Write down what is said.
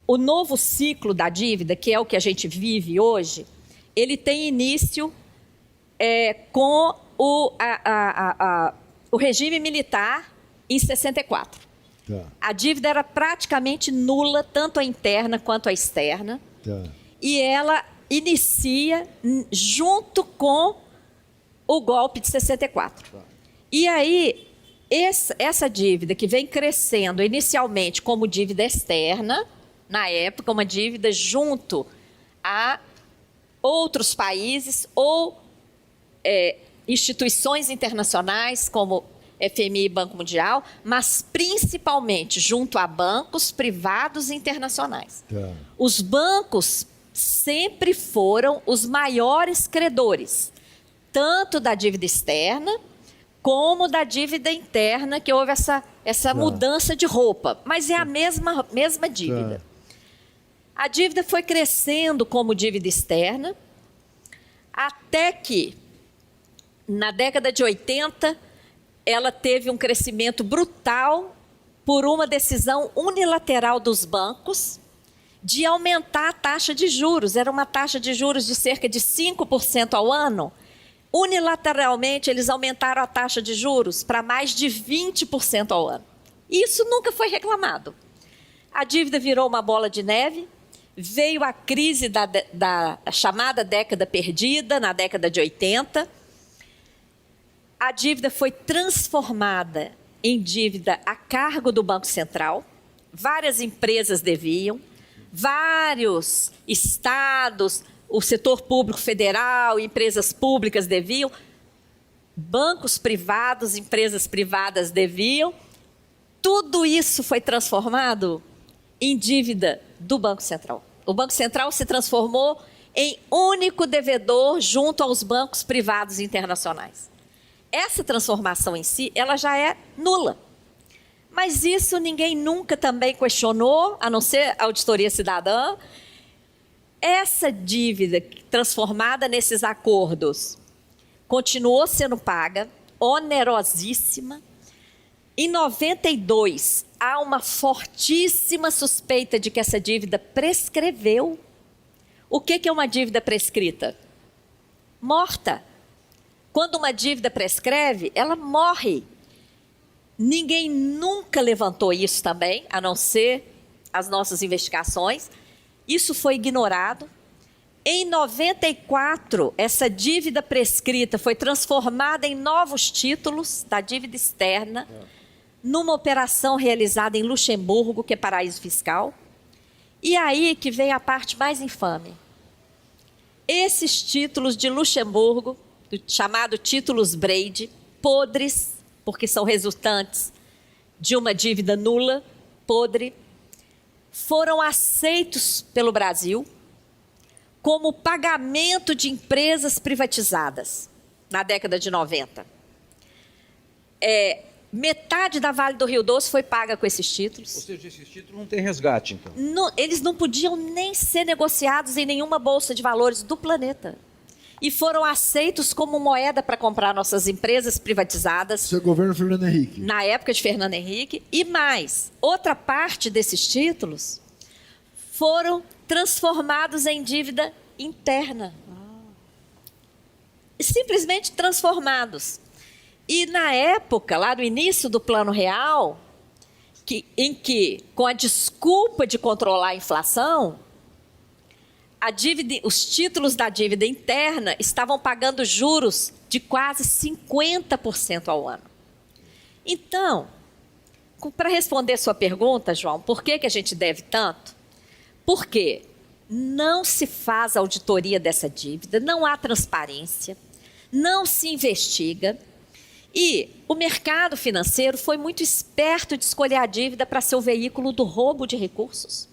o novo ciclo da dívida, que é o que a gente vive hoje, ele tem início com o regime militar em 64. Tá. A dívida era praticamente nula, tanto a interna quanto a externa. Tá. E ela inicia junto com o golpe de 64. Tá. E aí, essa dívida que vem crescendo inicialmente como dívida externa, na época, uma dívida junto a outros países ou instituições internacionais como FMI e Banco Mundial, mas principalmente junto a bancos privados e internacionais. Tá. Os bancos sempre foram os maiores credores, tanto da dívida externa como da dívida interna, que houve essa mudança de roupa, mas é a mesma dívida. A dívida foi crescendo como dívida externa, até que, na década de 80, ela teve um crescimento brutal por uma decisão unilateral dos bancos de aumentar a taxa de juros. Era uma taxa de juros de cerca de 5% ao ano. Unilateralmente, eles aumentaram a taxa de juros para mais de 20% ao ano. Isso nunca foi reclamado. A dívida virou uma bola de neve, veio a crise da chamada década perdida, na década de 80. A dívida foi transformada em dívida a cargo do Banco Central. Várias empresas deviam, vários estados, o setor público federal, empresas públicas deviam, bancos privados, empresas privadas deviam. Tudo isso foi transformado em dívida do Banco Central. O Banco Central se transformou em único devedor junto aos bancos privados internacionais. Essa transformação em si, ela já é nula. Mas isso ninguém nunca também questionou, a não ser a auditoria cidadã. Essa dívida transformada nesses acordos continuou sendo paga, onerosíssima. Em 92, há uma fortíssima suspeita de que essa dívida prescreveu. O que é uma dívida prescrita? Morta. Quando uma dívida prescreve, ela morre. Ninguém nunca levantou isso também, a não ser as nossas investigações. Isso foi ignorado. Em 94, essa dívida prescrita foi transformada em novos títulos da dívida externa, numa operação realizada em Luxemburgo, que é paraíso fiscal. E aí que vem a parte mais infame. Esses títulos de Luxemburgo, chamado títulos Brady, podres, porque são resultantes de uma dívida nula, podre, foram aceitos pelo Brasil como pagamento de empresas privatizadas na década de 90. Metade da Vale do Rio Doce foi paga com esses títulos. Ou seja, esses títulos não têm resgate, então? Eles não podiam nem ser negociados em nenhuma bolsa de valores do planeta. E foram aceitos como moeda para comprar nossas empresas privatizadas. Isso é o governo Fernando Henrique. Na época de Fernando Henrique. E mais, outra parte desses títulos foram transformados em dívida interna. Simplesmente transformados. E na época, lá no início do Plano Real, em que, com a desculpa de controlar a inflação, os títulos da dívida interna estavam pagando juros de quase 50% ao ano. Então, para responder sua pergunta, João, por que a gente deve tanto? Porque não se faz auditoria dessa dívida, não há transparência, não se investiga. E o mercado financeiro foi muito esperto de escolher a dívida para ser o veículo do roubo de recursos.